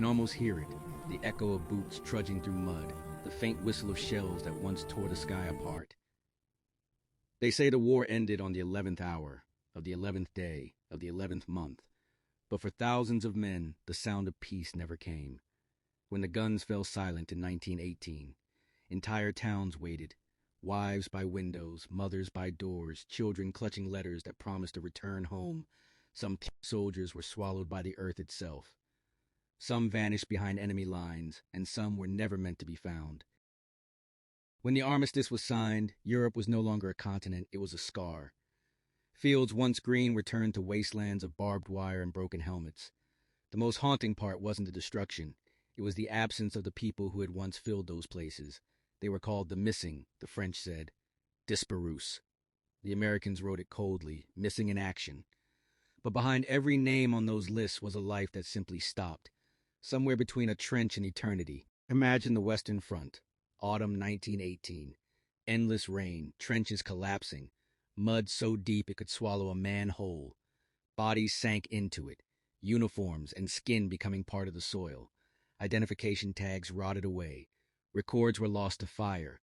can almost hear it, the echo of boots trudging through mud, the faint whistle of shells that once tore the sky apart. They say the war ended on the 11th hour, of the 11th day, of the 11th month. But for thousands of men, the sound of peace never came. When the guns fell silent in 1918, entire towns waited, wives by windows, mothers by doors, children clutching letters that promised a return home. Some soldiers were swallowed by the earth itself. Some vanished behind enemy lines, and some were never meant to be found. When the armistice was signed, Europe was no longer a continent, it was a scar. Fields once green were turned to wastelands of barbed wire and broken helmets. The most haunting part wasn't the destruction. It was the absence of the people who had once filled those places. They were called the missing, the French said. Disparus. The Americans wrote it coldly, missing in action. But behind every name on those lists was a life that simply stopped, somewhere between a trench and eternity. Imagine the Western Front, autumn 1918. Endless rain, trenches collapsing, mud so deep it could swallow a man whole. Bodies sank into it, uniforms and skin becoming part of the soil. Identification tags rotted away. Records were lost to fire.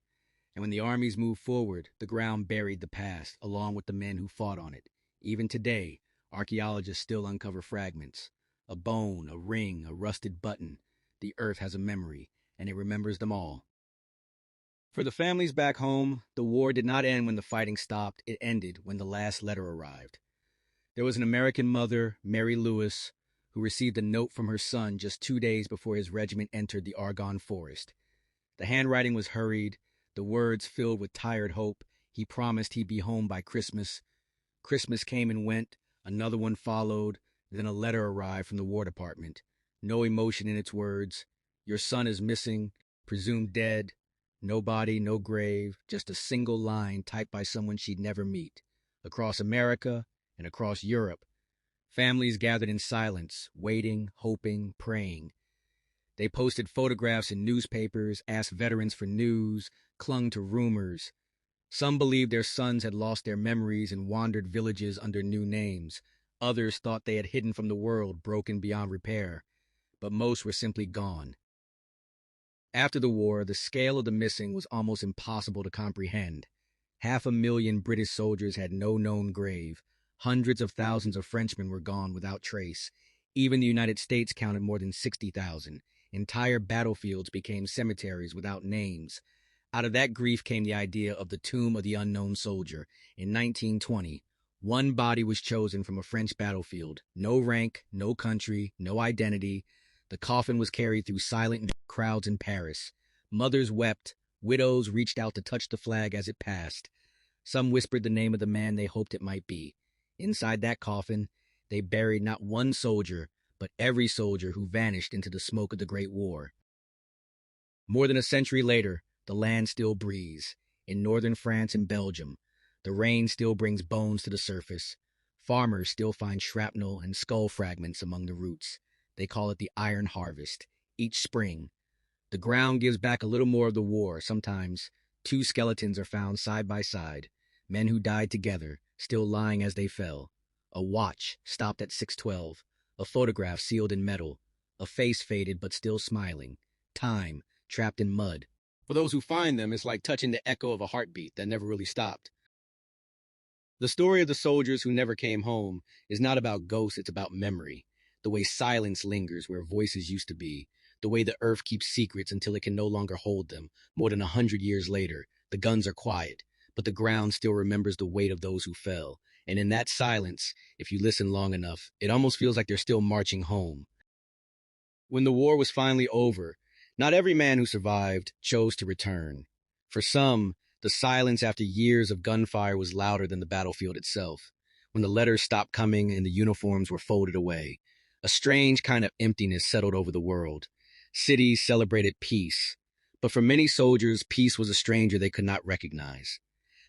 And when the armies moved forward, the ground buried the past, along with the men who fought on it. Even today, archaeologists still uncover fragments. A bone, a ring, a rusted button. The earth has a memory, and it remembers them all. For the families back home, the war did not end when the fighting stopped. It ended when the last letter arrived. There was an American mother, Mary Lewis, who received a note from her son just 2 days before his regiment entered the Argonne Forest. The handwriting was hurried, the words filled with tired hope. He promised he'd be home by Christmas. Christmas came and went, another one followed, then a letter arrived from the War Department. No emotion in its words. Your son is missing, presumed dead. No body, no grave, just a single line typed by someone she'd never meet. Across America and across Europe, families gathered in silence, waiting, hoping, praying. They posted photographs in newspapers, asked veterans for news, clung to rumors. Some believed their sons had lost their memories and wandered villages under new names. Others thought they had hidden from the world, broken beyond repair. But most were simply gone. After the war, the scale of the missing was almost impossible to comprehend. 500,000 British soldiers had no known grave. Hundreds of thousands of Frenchmen were gone without trace. Even the United States counted more than 60,000. Entire battlefields became cemeteries without names. Out of that grief came the idea of the Tomb of the Unknown Soldier. In 1920, one body was chosen from a French battlefield. No rank, no country, no identity. The coffin was carried through silent crowds in Paris. Mothers wept. Widows reached out to touch the flag as it passed. Some whispered the name of the man they hoped it might be. Inside that coffin, they buried not one soldier, but every soldier who vanished into the smoke of the Great War. More than a century later, the land still breathes. In northern France and Belgium, the rain still brings bones to the surface. Farmers still find shrapnel and skull fragments among the roots. They call it the Iron Harvest. Each spring, the ground gives back a little more of the war. Sometimes 2 skeletons are found side by side, men who died together, still lying as they fell. A watch stopped at 6:12, a photograph sealed in metal, a face faded but still smiling, time trapped in mud. For those who find them, it's like touching the echo of a heartbeat that never really stopped. The story of the soldiers who never came home is not about ghosts, it's about memory. The way silence lingers where voices used to be, the way the earth keeps secrets until it can no longer hold them. More than 100 years later, the guns are quiet, but the ground still remembers the weight of those who fell. And in that silence, if you listen long enough, it almost feels like they're still marching home. When the war was finally over, not every man who survived chose to return. For some, the silence after years of gunfire was louder than the battlefield itself. When the letters stopped coming and the uniforms were folded away, a strange kind of emptiness settled over the world. Cities celebrated peace, but for many soldiers, peace was a stranger they could not recognize.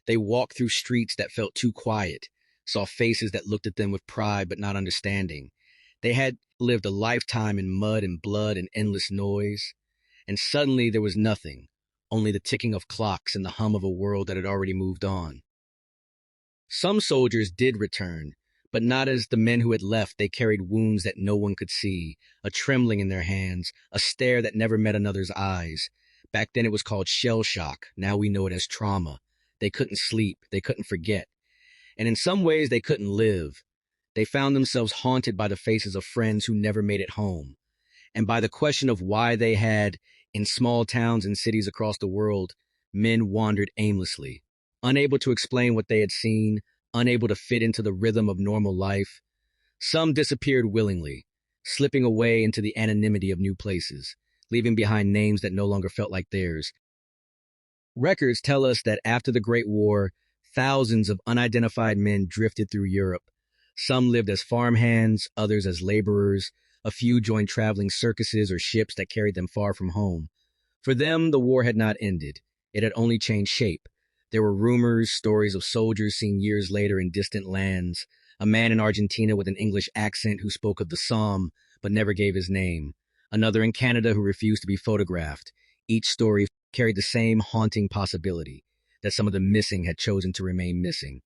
They walked through streets that felt too quiet, saw faces that looked at them with pride but not understanding. They had lived a lifetime in mud and blood and endless noise, and suddenly there was nothing, only the ticking of clocks and the hum of a world that had already moved on. Some soldiers did return, But not as the men who had left. They carried wounds that no one could see, a trembling in their hands, a stare that never met another's eyes. Back then it was called shell shock. Now we know it as trauma. They couldn't sleep. They couldn't forget. And in some ways, they couldn't live. They found themselves haunted by the faces of friends who never made it home, and by the question of why they had, in small towns and cities across the world, men wandered aimlessly, unable to explain what they had seen, unable to fit into the rhythm of normal life. Some disappeared willingly, slipping away into the anonymity of new places, leaving behind names that no longer felt like theirs. Records tell us that after the Great War, thousands of unidentified men drifted through Europe. Some lived as farmhands, others as laborers. A few joined traveling circuses or ships that carried them far from home. For them, the war had not ended. It had only changed shape. There were rumors, stories of soldiers seen years later in distant lands, a man in Argentina with an English accent who spoke of the Somme but never gave his name, another in Canada who refused to be photographed. Each story carried the same haunting possibility, that some of the missing had chosen to remain missing.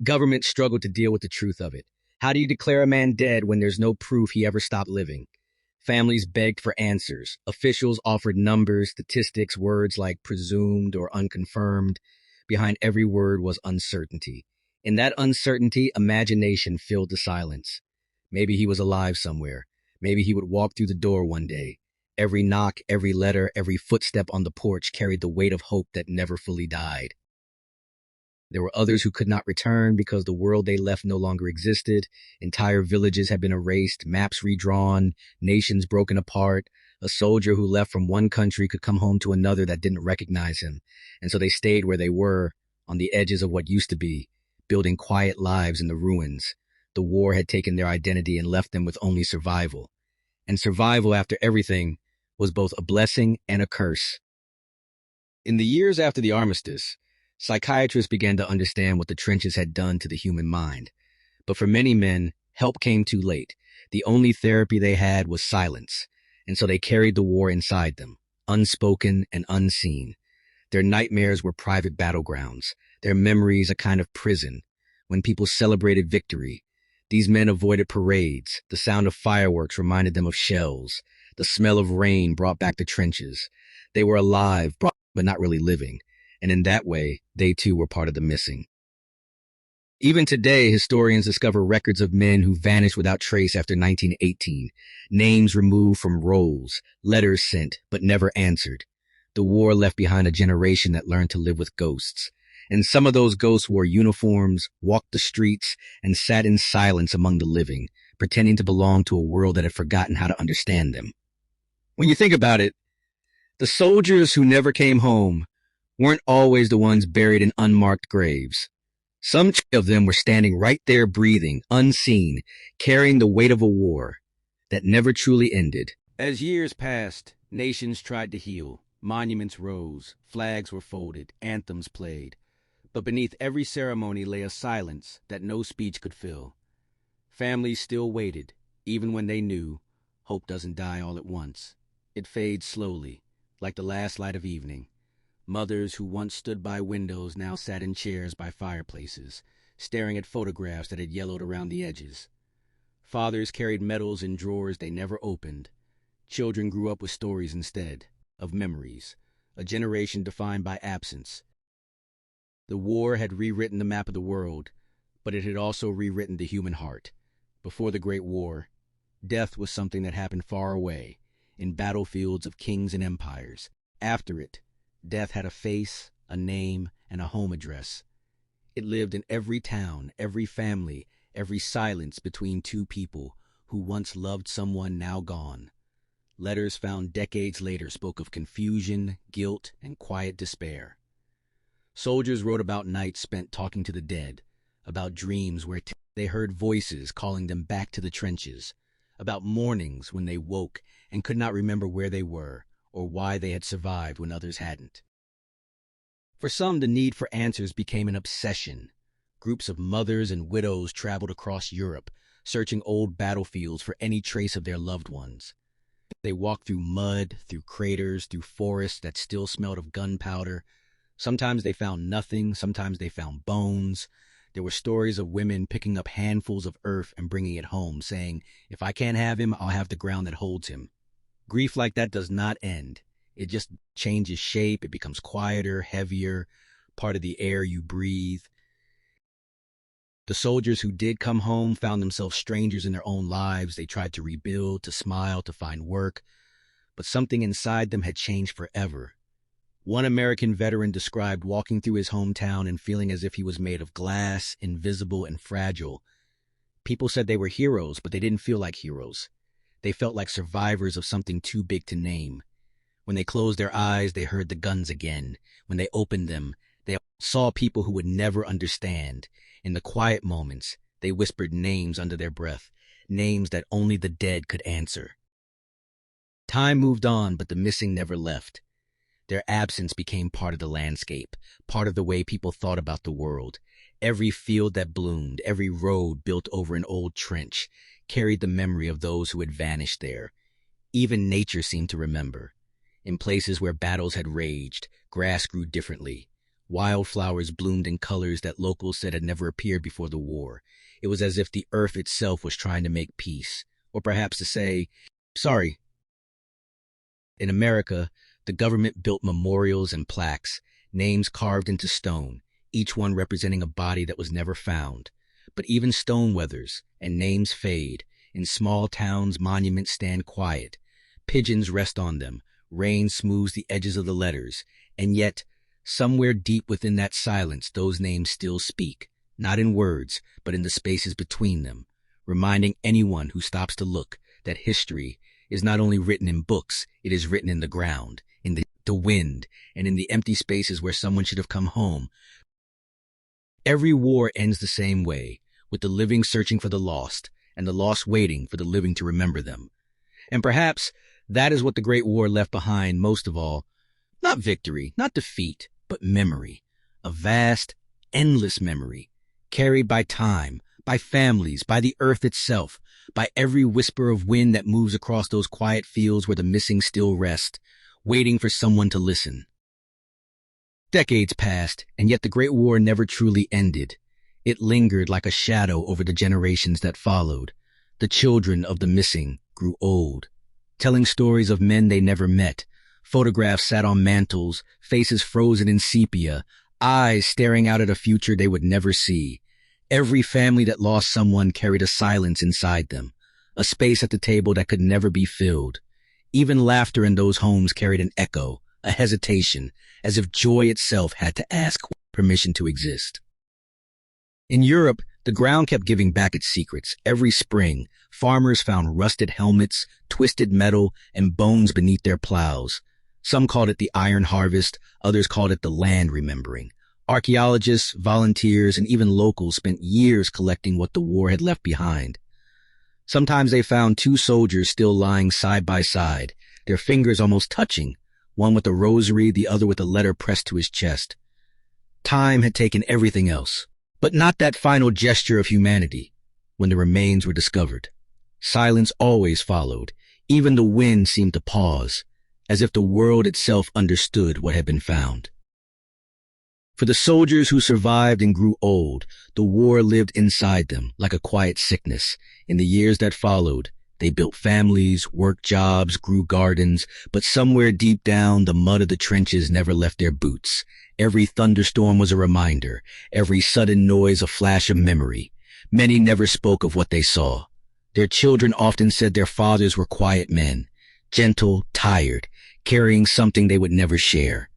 Governments struggled to deal with the truth of it. How do you declare a man dead when there's no proof he ever stopped living? Families begged for answers. Officials offered numbers, statistics, words like presumed or unconfirmed. Behind every word was uncertainty. In that uncertainty, imagination filled the silence. Maybe he was alive somewhere. Maybe he would walk through the door one day. Every knock, every letter, every footstep on the porch carried the weight of hope that never fully died. There were others who could not return because the world they left no longer existed. Entire villages had been erased, maps redrawn, nations broken apart. A soldier who left from one country could come home to another that didn't recognize him. And so they stayed where they were, on the edges of what used to be, building quiet lives in the ruins. The war had taken their identity and left them with only survival. And survival, after everything, was both a blessing and a curse. In the years after the armistice, psychiatrists began to understand what the trenches had done to the human mind. But for many men, help came too late. The only therapy they had was silence, and so they carried the war inside them, unspoken and unseen. Their nightmares were private battlegrounds, their memories a kind of prison. When people celebrated victory, these men avoided parades. The sound of fireworks reminded them of shells. The smell of rain brought back the trenches. They were alive, but not really living. And in that way, they too were part of the missing. Even today, historians discover records of men who vanished without trace after 1918, names removed from rolls, letters sent but never answered. The war left behind a generation that learned to live with ghosts. And some of those ghosts wore uniforms, walked the streets, and sat in silence among the living, pretending to belong to a world that had forgotten how to understand them. When you think about it, the soldiers who never came home weren't always the ones buried in unmarked graves. Some of them were standing right there breathing, unseen, carrying the weight of a war that never truly ended. As years passed, nations tried to heal. Monuments rose, flags were folded, anthems played. But beneath every ceremony lay a silence that no speech could fill. Families still waited, even when they knew hope doesn't die all at once. It fades slowly, like the last light of evening. Mothers who once stood by windows now sat in chairs by fireplaces, staring at photographs that had yellowed around the edges. Fathers carried medals in drawers they never opened. Children grew up with stories instead, of memories, a generation defined by absence. The war had rewritten the map of the world, but it had also rewritten the human heart. Before the Great War, death was something that happened far away, in battlefields of kings and empires. After it, death had a face, a name, and a home address. It lived in every town, every family, every silence between two people who once loved someone now gone. Letters found decades later spoke of confusion, guilt, and quiet despair. Soldiers wrote about nights spent talking to the dead, about dreams where they heard voices calling them back to the trenches, about mornings when they woke and could not remember where they were or why they had survived when others hadn't. For some, the need for answers became an obsession. Groups of mothers and widows traveled across Europe, searching old battlefields for any trace of their loved ones. They walked through mud, through craters, through forests that still smelled of gunpowder. Sometimes they found nothing, sometimes they found bones, There were stories of women picking up handfuls of earth and bringing it home, saying, "If I can't have him, I'll have the ground that holds him." Grief like that does not end. It just changes shape. It becomes quieter, heavier, part of the air you breathe. The soldiers who did come home found themselves strangers in their own lives. They tried to rebuild, to smile, to find work, but something inside them had changed forever. One American veteran described walking through his hometown and feeling as if he was made of glass, invisible and fragile. People said they were heroes, but they didn't feel like heroes. They felt like survivors of something too big to name. When they closed their eyes, they heard the guns again. When they opened them, they saw people who would never understand. In the quiet moments, they whispered names under their breath, names that only the dead could answer. Time moved on, but the missing never left. Their absence became part of the landscape, part of the way people thought about the world. Every field that bloomed, every road built over an old trench, carried the memory of those who had vanished there. Even nature seemed to remember. In places where battles had raged, grass grew differently. Wildflowers bloomed in colors that locals said had never appeared before the war. It was as if the earth itself was trying to make peace, or perhaps to say, sorry. In America, the government built memorials and plaques, names carved into stone, each one representing a body that was never found. But even stone weathers and names fade. In small towns, monuments stand quiet. Pigeons rest on them. Rain smooths the edges of the letters. And yet, somewhere deep within that silence, those names still speak, not in words, but in the spaces between them, reminding anyone who stops to look that history is not only written in books, it is written in the ground, in the wind, and in the empty spaces where someone should have come home. Every war ends the same way, with the living searching for the lost, and the lost waiting for the living to remember them. And perhaps that is what the Great War left behind most of all. Not victory, not defeat, but memory. A vast, endless memory, carried by time, by families, by the earth itself, by every whisper of wind that moves across those quiet fields where the missing still rest, waiting for someone to listen. Decades passed, and yet the Great War never truly ended. It lingered like a shadow over the generations that followed. The children of the missing grew old, telling stories of men they never met. Photographs sat on mantels, faces frozen in sepia, eyes staring out at a future they would never see. Every family that lost someone carried a silence inside them, a space at the table that could never be filled. Even laughter in those homes carried an echo, a hesitation, as if joy itself had to ask permission to exist. In Europe, the ground kept giving back its secrets. Every spring, farmers found rusted helmets, twisted metal, and bones beneath their plows. Some called it the Iron Harvest, others called it the Land Remembering. Archaeologists, volunteers, and even locals spent years collecting what the war had left behind. Sometimes they found two soldiers still lying side by side, their fingers almost touching, one with a rosary, the other with a letter pressed to his chest. Time had taken everything else, but not that final gesture of humanity when the remains were discovered. Silence always followed. Even the wind seemed to pause, as if the world itself understood what had been found. For the soldiers who survived and grew old, the war lived inside them like a quiet sickness. In the years that followed, they built families, worked jobs, grew gardens, but somewhere deep down, the mud of the trenches never left their boots. Every thunderstorm was a reminder, every sudden noise a flash of memory. Many never spoke of what they saw. Their children often said their fathers were quiet men, gentle, tired, carrying something they would never share.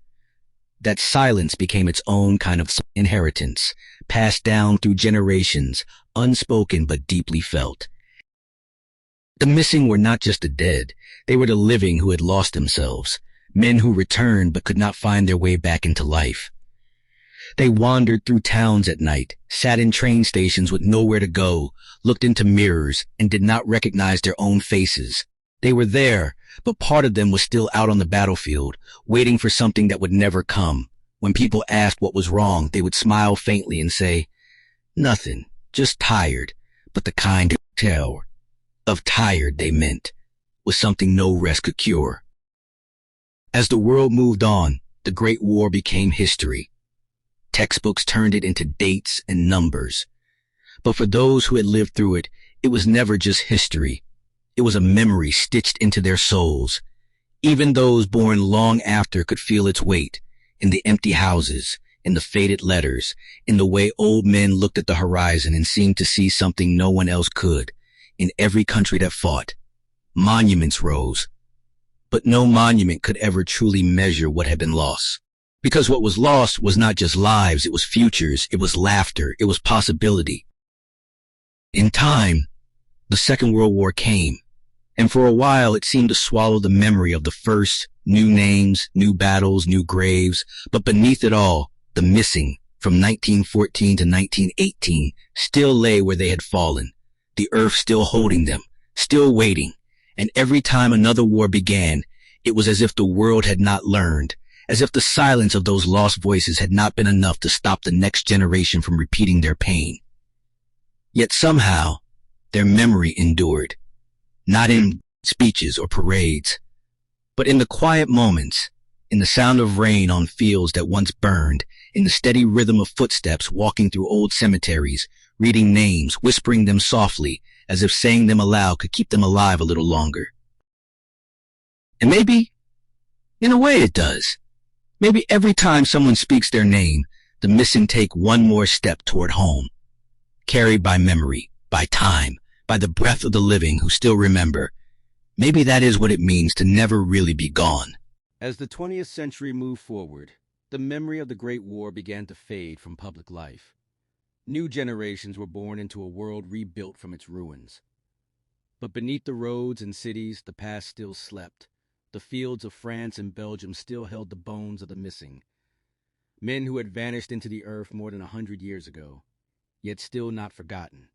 That silence became its own kind of inheritance, passed down through generations, unspoken but deeply felt. The missing were not just the dead, they were the living who had lost themselves, men who returned but could not find their way back into life. They wandered through towns at night, sat in train stations with nowhere to go, looked into mirrors, and did not recognize their own faces. They were there, but part of them was still out on the battlefield, waiting for something that would never come. When people asked what was wrong, they would smile faintly and say, "Nothing, just tired," but the kind of tired they meant was something no rest could cure. As the world moved on, the Great War became history. Textbooks turned it into dates and numbers. But for those who had lived through it, it was never just history. It was a memory stitched into their souls. Even those born long after could feel its weight in the empty houses, in the faded letters, in the way old men looked at the horizon and seemed to see something no one else could. In every country that fought, monuments rose. But no monument could ever truly measure what had been lost. Because what was lost was not just lives, it was futures, it was laughter, it was possibility. In time, the Second World War came, and for a while it seemed to swallow the memory of the first, new names, new battles, new graves, but beneath it all, the missing, from 1914 to 1918, still lay where they had fallen, the earth still holding them, still waiting, and every time another war began, it was as if the world had not learned, as if the silence of those lost voices had not been enough to stop the next generation from repeating their pain. Yet somehow, their memory endured, not in speeches or parades, but in the quiet moments, in the sound of rain on fields that once burned, in the steady rhythm of footsteps walking through old cemeteries, reading names, whispering them softly, as if saying them aloud could keep them alive a little longer. And maybe, in a way it does. Maybe every time someone speaks their name, the missing take one more step toward home, carried by memory, by time, by the breath of the living who still remember. Maybe that is what it means to never really be gone. As the 20th century moved forward, the memory of the Great War began to fade from public life. New generations were born into a world rebuilt from its ruins. But beneath the roads and cities, the past still slept. The fields of France and Belgium still held the bones of the missing. Men who had vanished into the earth more than 100 years ago, yet still not forgotten.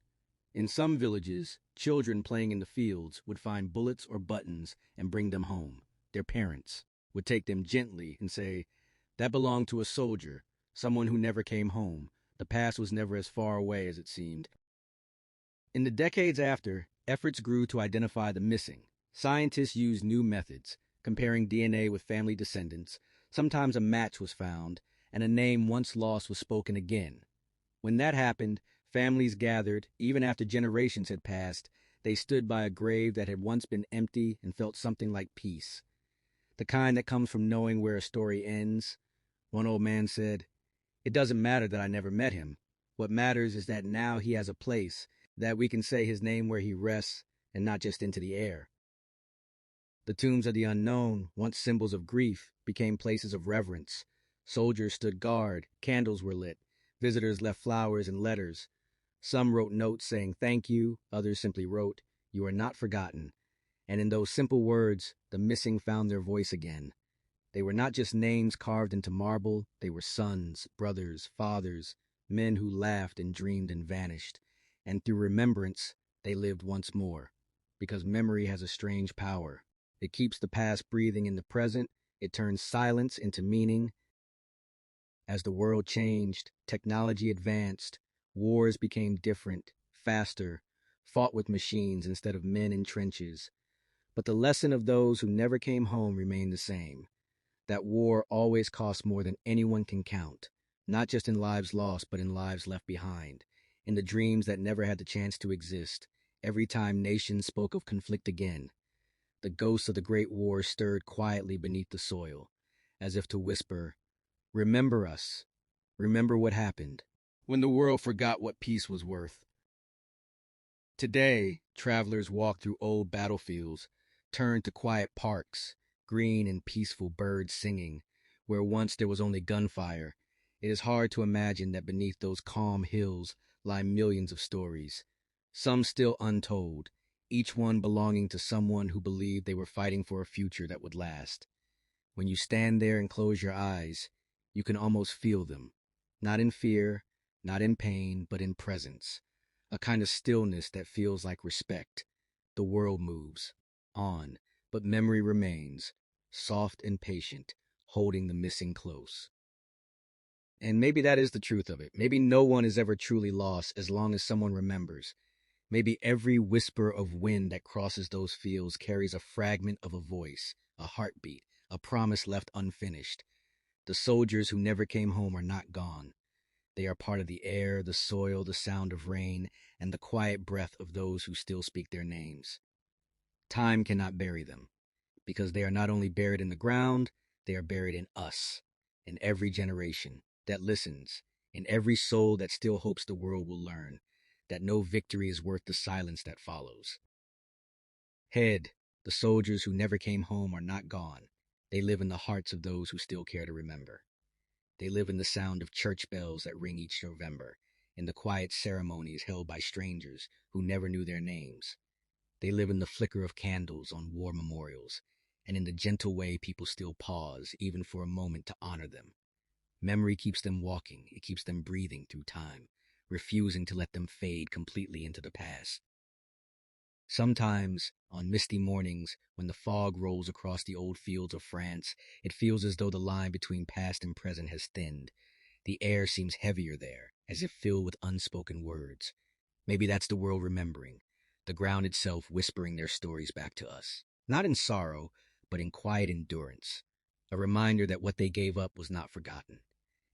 In some villages, children playing in the fields would find bullets or buttons and bring them home. Their parents would take them gently and say, "That belonged to a soldier, someone who never came home. The past was never as far away as it seemed." In the decades after, efforts grew to identify the missing. Scientists used new methods, comparing DNA with family descendants. Sometimes a match was found, and a name once lost was spoken again. When that happened, families gathered. Even after generations had passed, they stood by a grave that had once been empty and felt something like peace. The kind that comes from knowing where a story ends. One old man said, "It doesn't matter that I never met him. What matters is that now he has a place, that we can say his name where he rests and not just into the air." The tombs of the unknown, once symbols of grief, became places of reverence. Soldiers stood guard, candles were lit, visitors left flowers and letters. Some wrote notes saying thank you, others simply wrote, "You are not forgotten." And in those simple words, the missing found their voice again. They were not just names carved into marble, they were sons, brothers, fathers, men who laughed and dreamed and vanished. And through remembrance, they lived once more. Because memory has a strange power. It keeps the past breathing in the present. It turns silence into meaning. As the world changed, technology advanced, wars became different, faster, fought with machines instead of men in trenches. But the lesson of those who never came home remained the same. That war always costs more than anyone can count, not just in lives lost, but in lives left behind, in the dreams that never had the chance to exist. Every time nations spoke of conflict again, the ghosts of the Great War stirred quietly beneath the soil, as if to whisper, "Remember us. Remember what happened," when the world forgot what peace was worth. Today, travelers walk through old battlefields, turn to quiet parks, green and peaceful birds singing, where once there was only gunfire. It is hard to imagine that beneath those calm hills lie millions of stories, some still untold, each one belonging to someone who believed they were fighting for a future that would last. When you stand there and close your eyes, you can almost feel them, not in fear, not in pain, but in presence, a kind of stillness that feels like respect. The world moves on, but memory remains, soft and patient, holding the missing close. And maybe that is the truth of it. Maybe no one is ever truly lost as long as someone remembers. Maybe every whisper of wind that crosses those fields carries a fragment of a voice, a heartbeat, a promise left unfinished. The soldiers who never came home are not gone. They are part of the air, the soil, the sound of rain, and the quiet breath of those who still speak their names. Time cannot bury them, because they are not only buried in the ground, they are buried in us, in every generation that listens, in every soul that still hopes the world will learn that no victory is worth the silence that follows. Head, the soldiers who never came home are not gone. They live in the hearts of those who still care to remember. They live in the sound of church bells that ring each November, in the quiet ceremonies held by strangers who never knew their names. They live in the flicker of candles on war memorials, and in the gentle way people still pause, even for a moment, to honor them. Memory keeps them walking, it keeps them breathing through time, refusing to let them fade completely into the past. Sometimes, on misty mornings, when the fog rolls across the old fields of France, it feels as though the line between past and present has thinned. The air seems heavier there, as if filled with unspoken words. Maybe that's the world remembering, the ground itself whispering their stories back to us. Not in sorrow, but in quiet endurance. A reminder that what they gave up was not forgotten.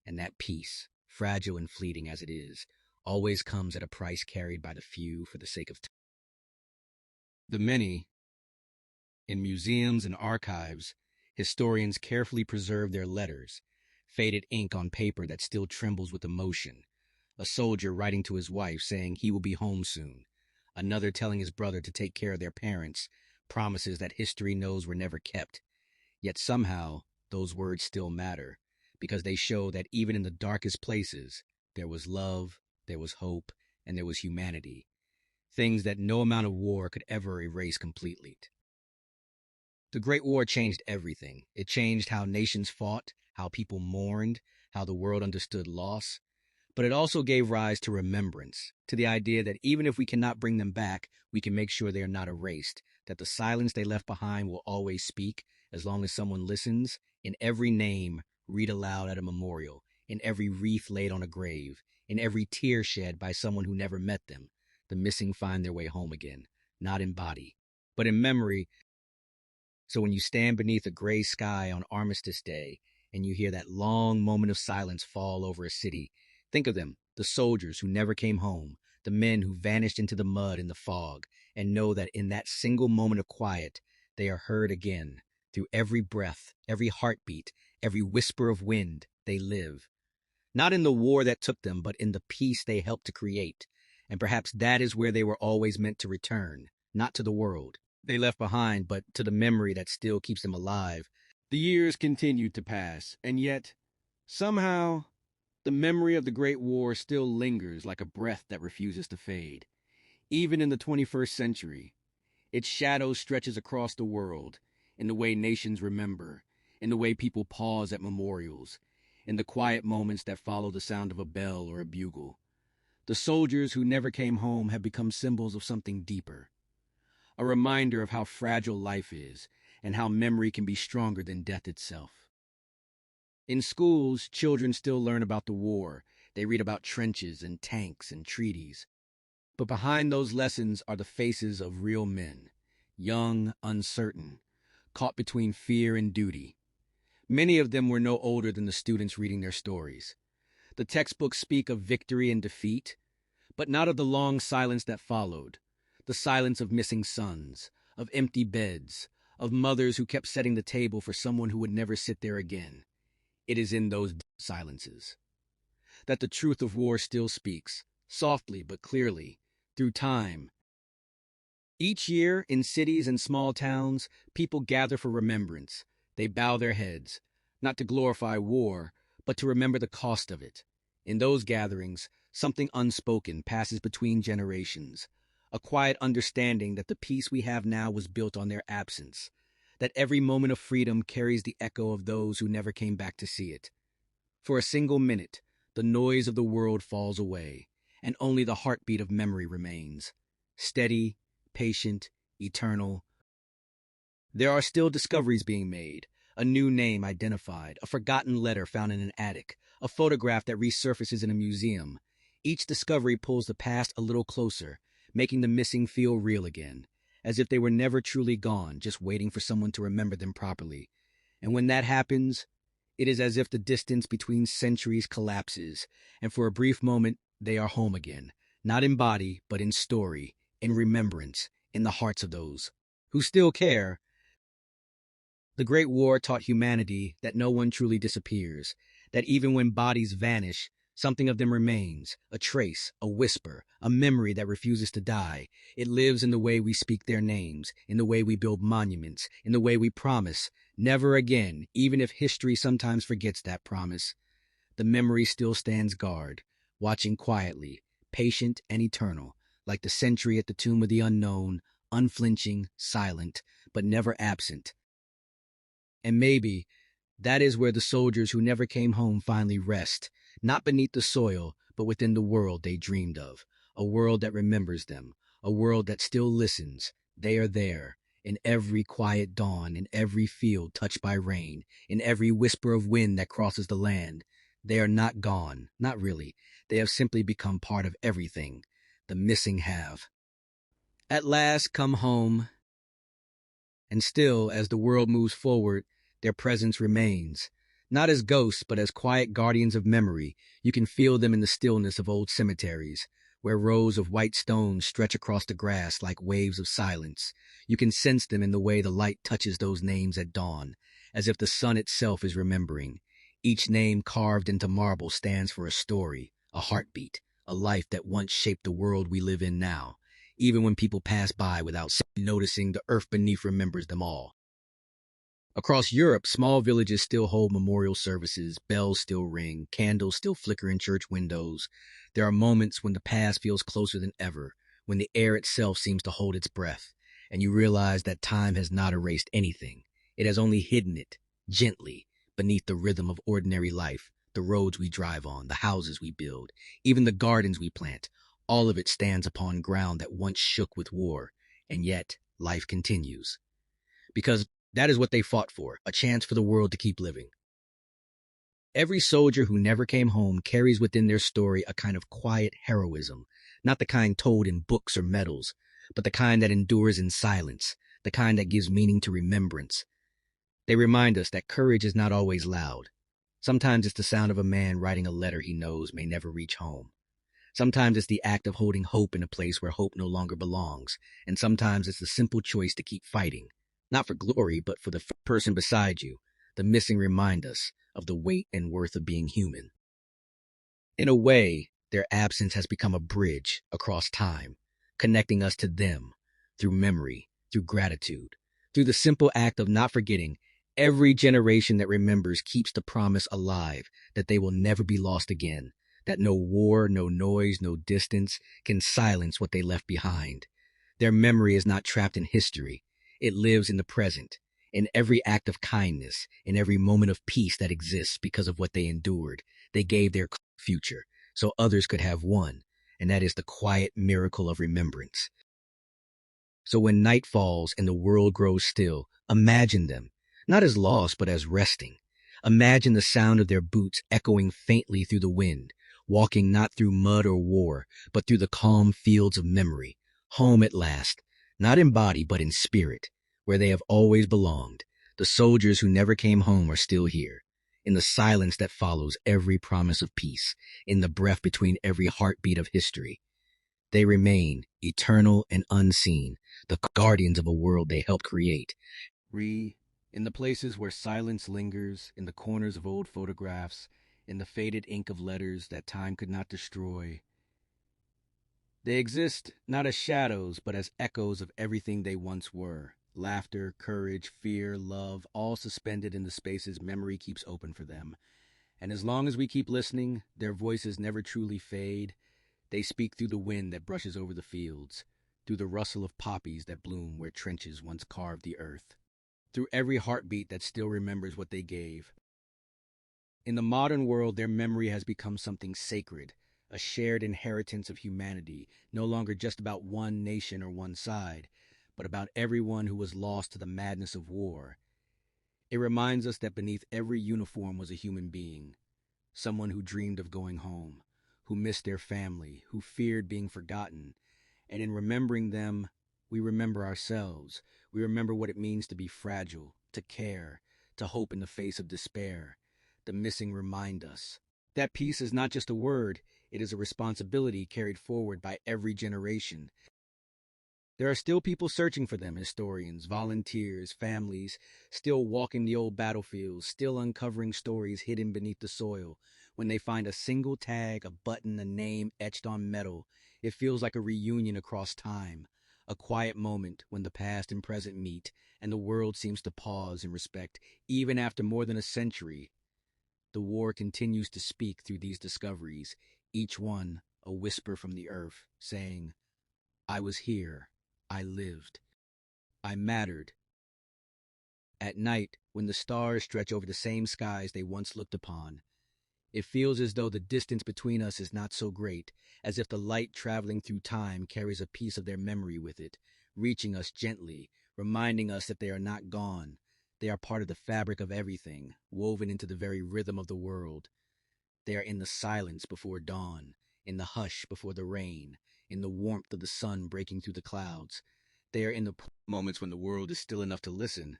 And that peace, fragile and fleeting as it is, always comes at a price carried by the few for the sake of time. The many, in museums and archives, historians carefully preserve their letters, faded ink on paper that still trembles with emotion. A soldier writing to his wife saying he will be home soon. Another telling his brother to take care of their parents, promises that history knows were never kept. Yet somehow, those words still matter, because they show that even in the darkest places, there was love, there was hope, and there was humanity. Things that no amount of war could ever erase completely. The Great War changed everything. It changed how nations fought, how people mourned, how the world understood loss. But it also gave rise to remembrance, to the idea that even if we cannot bring them back, we can make sure they are not erased, that the silence they left behind will always speak, as long as someone listens. In every name read aloud at a memorial, in every wreath laid on a grave, in every tear shed by someone who never met them, the missing find their way home again, not in body, but in memory. So when you stand beneath a gray sky on Armistice Day and you hear that long moment of silence fall over a city, think of them, the soldiers who never came home, the men who vanished into the mud and the fog, and know that in that single moment of quiet, they are heard again. Through every breath, every heartbeat, every whisper of wind, they live. Not in the war that took them, but in the peace they helped to create. And perhaps that is where they were always meant to return, not to the world they left behind, but to the memory that still keeps them alive. The years continued to pass, and yet, somehow, the memory of the Great War still lingers like a breath that refuses to fade. Even in the 21st century, its shadow stretches across the world, in the way nations remember, in the way people pause at memorials, in the quiet moments that follow the sound of a bell or a bugle. The soldiers who never came home have become symbols of something deeper. A reminder of how fragile life is and how memory can be stronger than death itself. In schools, children still learn about the war. They read about trenches and tanks and treaties. But behind those lessons are the faces of real men, young, uncertain, caught between fear and duty. Many of them were no older than the students reading their stories. The textbooks speak of victory and defeat, but not of the long silence that followed. The silence of missing sons, of empty beds, of mothers who kept setting the table for someone who would never sit there again. It is in those silences that the truth of war still speaks, softly but clearly, through time. Each year, in cities and small towns, people gather for remembrance. They bow their heads, not to glorify war, but to remember the cost of it. In those gatherings, something unspoken passes between generations. A quiet understanding that the peace we have now was built on their absence, that every moment of freedom carries the echo of those who never came back to see it. For a single minute, the noise of the world falls away, and only the heartbeat of memory remains. Steady, patient, eternal. There are still discoveries being made, a new name identified, a forgotten letter found in an attic, a photograph that resurfaces in a museum. Each discovery pulls the past a little closer, making the missing feel real again, as if they were never truly gone, just waiting for someone to remember them properly. And when that happens, It is as if the distance between centuries collapses, and for a brief moment they are home again, not in body, but in story, in remembrance, in the hearts of those who still care. The Great War taught humanity that no one truly disappears, that even when bodies vanish, something of them remains, a trace, a whisper, a memory that refuses to die. It lives in the way we speak their names, in the way we build monuments, in the way we promise, never again, even if history sometimes forgets that promise. The memory still stands guard, watching quietly, patient and eternal, like the sentry at the tomb of the unknown, unflinching, silent, but never absent. And maybe that is where the soldiers who never came home finally rest, not beneath the soil, but within the world they dreamed of, a world that remembers them, a world that still listens. They are there, in every quiet dawn, in every field touched by rain, in every whisper of wind that crosses the land. They are not gone, not really. They have simply become part of everything. The missing have. At last come home, and still, as the world moves forward, their presence remains. Not as ghosts, but as quiet guardians of memory. You can feel them in the stillness of old cemeteries, where rows of white stones stretch across the grass like waves of silence. You can sense them in the way the light touches those names at dawn, as if the sun itself is remembering. Each name carved into marble stands for a story, a heartbeat, a life that once shaped the world we live in now. Even when people pass by without noticing, the earth beneath remembers them all. Across Europe, small villages still hold memorial services, bells still ring, candles still flicker in church windows. There are moments when the past feels closer than ever, when the air itself seems to hold its breath, and you realize that time has not erased anything. It has only hidden it, gently, beneath the rhythm of ordinary life, the roads we drive on, the houses we build, even the gardens we plant. All of it stands upon ground that once shook with war, and yet life continues. Because that is what they fought for, a chance for the world to keep living. Every soldier who never came home carries within their story a kind of quiet heroism, not the kind told in books or medals, but the kind that endures in silence, the kind that gives meaning to remembrance. They remind us that courage is not always loud. Sometimes it's the sound of a man writing a letter he knows may never reach home. Sometimes it's the act of holding hope in a place where hope no longer belongs, and sometimes it's the simple choice to keep fighting, not for glory, but for the person beside you. The missing remind us of the weight and worth of being human. In a way, their absence has become a bridge across time, connecting us to them through memory, through gratitude, through the simple act of not forgetting. Every generation that remembers keeps the promise alive that they will never be lost again, that no war, no noise, no distance can silence what they left behind. Their memory is not trapped in history. It lives in the present, in every act of kindness, in every moment of peace that exists because of what they endured. They gave their future so others could have one, and that is the quiet miracle of remembrance. So when night falls and the world grows still, imagine them, not as lost, but as resting. Imagine the sound of their boots echoing faintly through the wind, walking not through mud or war, but through the calm fields of memory, home at last, not in body, but in spirit, where they have always belonged. The soldiers who never came home are still here, in the silence that follows every promise of peace, in the breath between every heartbeat of history. They remain, eternal and unseen, the guardians of a world they helped create. In the places where silence lingers, in the corners of old photographs, in the faded ink of letters that time could not destroy. They exist not as shadows, but as echoes of everything they once were. Laughter, courage, fear, love, all suspended in the spaces memory keeps open for them. And as long as we keep listening, their voices never truly fade. They speak through the wind that brushes over the fields, through the rustle of poppies that bloom where trenches once carved the earth, through every heartbeat that still remembers what they gave. In the modern world, their memory has become something sacred, a shared inheritance of humanity, no longer just about one nation or one side, but about everyone who was lost to the madness of war. It reminds us that beneath every uniform was a human being, someone who dreamed of going home, who missed their family, who feared being forgotten. And in remembering them, we remember ourselves. We remember what it means to be fragile, to care, to hope in the face of despair. the missing remind us. That peace is not just a word, it is a responsibility carried forward by every generation. There are still people searching for them, historians, volunteers, families, still walking the old battlefields, still uncovering stories hidden beneath the soil. When they find a single tag, a button, a name etched on metal, it feels like a reunion across time, a quiet moment when the past and present meet, and the world seems to pause in respect. Even after more than a century, the war continues to speak through these discoveries, each one a whisper from the earth, saying, I was here. I lived. I mattered. At night, when the stars stretch over the same skies they once looked upon, it feels as though the distance between us is not so great, as if the light traveling through time carries a piece of their memory with it, reaching us gently, reminding us that they are not gone. They are part of the fabric of everything, woven into the very rhythm of the world. They are in the silence before dawn, in the hush before the rain, in the warmth of the sun breaking through the clouds. They are in the moments when the world is still enough to listen.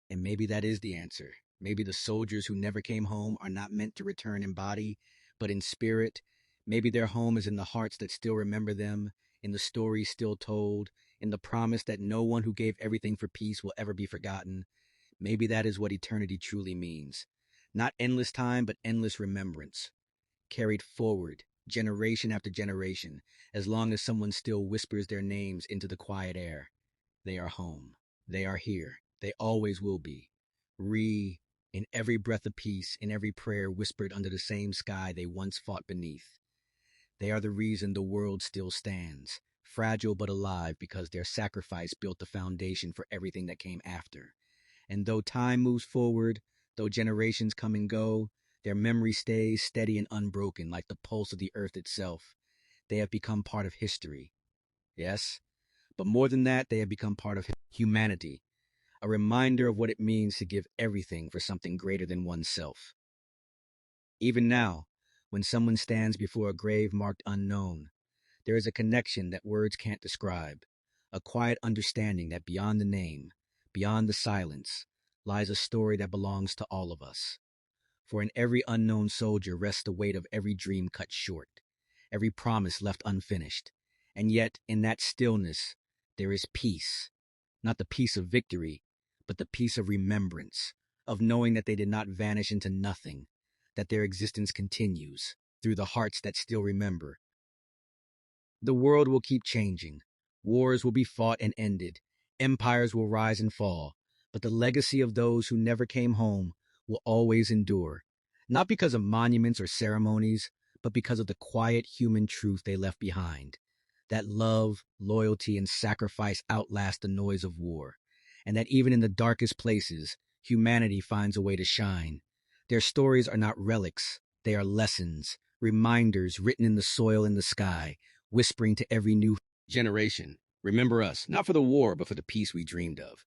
And maybe that is the answer. Maybe the soldiers who never came home are not meant to return in body, but in spirit. Maybe their home is in the hearts that still remember them, in the stories still told, in the promise that no one who gave everything for peace will ever be forgotten. Maybe that is what eternity truly means. Not endless time, but endless remembrance, carried forward, generation after generation, as long as someone still whispers their names into the quiet air. They are home. They are here. They always will be. In every breath of peace, in every prayer whispered under the same sky they once fought beneath. They are the reason the world still stands, fragile but alive because their sacrifice built the foundation for everything that came after. And though time moves forward, though generations come and go, their memory stays steady and unbroken like the pulse of the earth itself. They have become part of history. Yes, but more than that, they have become part of humanity, a reminder of what it means to give everything for something greater than oneself. Even now, when someone stands before a grave marked unknown, there is a connection that words can't describe, a quiet understanding that beyond the name, beyond the silence, lies a story that belongs to all of us. For in every unknown soldier rests the weight of every dream cut short, every promise left unfinished. And yet, in that stillness, there is peace. Not the peace of victory, but the peace of remembrance, of knowing that they did not vanish into nothing, that their existence continues through the hearts that still remember. The world will keep changing. Wars will be fought and ended. Empires will rise and fall. But the legacy of those who never came home will always endure, not because of monuments or ceremonies, but because of the quiet human truth they left behind. That love, loyalty, and sacrifice outlast the noise of war, and that even in the darkest places, humanity finds a way to shine. Their stories are not relics, they are lessons, reminders written in the soil and the sky, whispering to every new generation, remember us, not for the war, but for the peace we dreamed of.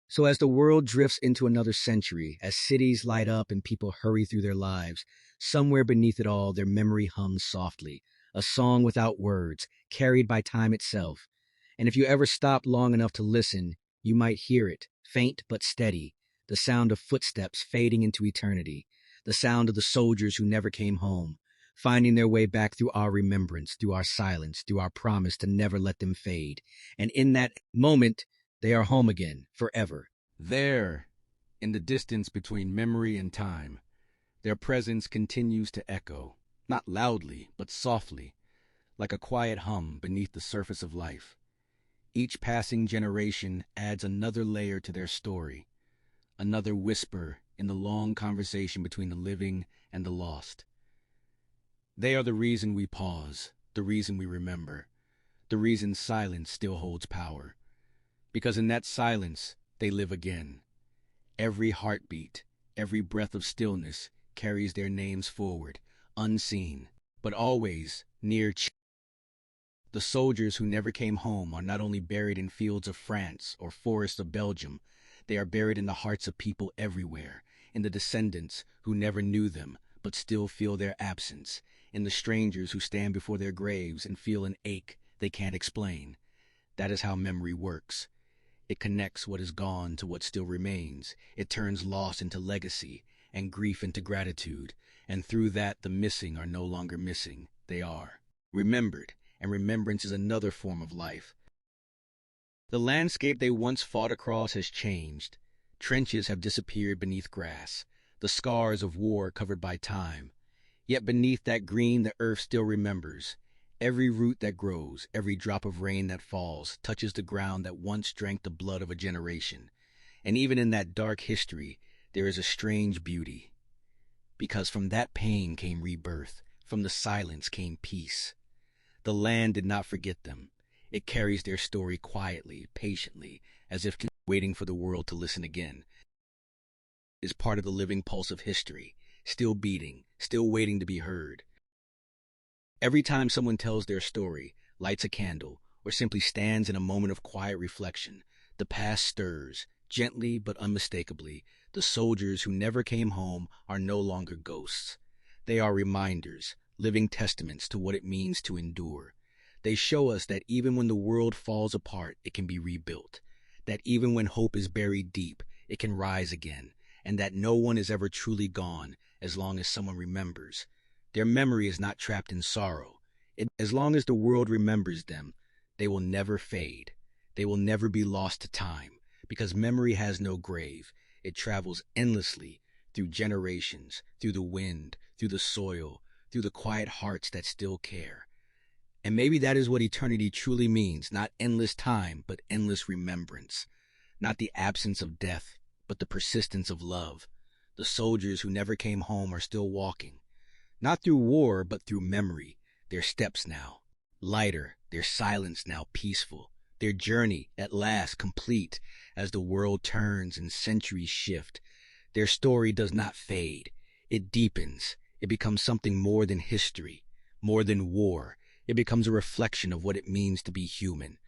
So as the world drifts into another century, as cities light up and people hurry through their lives, somewhere beneath it all, their memory hums softly, a song without words, carried by time itself. And if you ever stopped long enough to listen, you might hear it, faint but steady, the sound of footsteps fading into eternity, the sound of the soldiers who never came home, finding their way back through our remembrance, through our silence, through our promise to never let them fade. And in that moment, they are home again, forever. There, in the distance between memory and time, their presence continues to echo, not loudly, but softly, like a quiet hum beneath the surface of life. Each passing generation adds another layer to their story, another whisper in the long conversation between the living and the lost. They are the reason we pause, the reason we remember, the reason silence still holds power. Because in that silence, they live again. Every heartbeat, every breath of stillness carries their names forward, unseen, but always near. The soldiers who never came home are not only buried in fields of France or forests of Belgium, they are buried in the hearts of people everywhere, in the descendants who never knew them but still feel their absence, in the strangers who stand before their graves and feel an ache they can't explain. That is how memory works. It connects what is gone to what still remains. It turns loss into legacy and grief into gratitude. And through that, the missing are no longer missing. They are remembered. And remembrance is another form of life. The landscape they once fought across has changed. Trenches have disappeared beneath grass, the scars of war covered by time. Yet beneath that green, the earth still remembers. Every root that grows, every drop of rain that falls, touches the ground that once drank the blood of a generation. And even in that dark history, there is a strange beauty. Because from that pain came rebirth, from the silence came peace. The land did not forget them. It carries their story quietly, patiently, as if waiting for the world to listen again. It is part of the living pulse of history, still beating, still waiting to be heard. Every time someone tells their story, lights a candle, or simply stands in a moment of quiet reflection, the past stirs, gently but unmistakably. The soldiers who never came home are no longer ghosts. They are reminders, living testaments to what it means to endure. They show us that even when the world falls apart, it can be rebuilt. That even when hope is buried deep, it can rise again. And that no one is ever truly gone as long as someone remembers. Their memory is not trapped in sorrow. As long as the world remembers them, they will never fade. They will never be lost to time, because memory has no grave. It travels endlessly through generations, through the wind, through the soil, through the quiet hearts that still care. And maybe that is what eternity truly means, not endless time, but endless remembrance. Not the absence of death, but the persistence of love. The soldiers who never came home are still walking. Not through war, but through memory. Their steps now lighter, their silence now peaceful. Their journey at last complete as the world turns and centuries shift. Their story does not fade. It deepens. It becomes something more than history, more than war. It becomes a reflection of what it means to be human.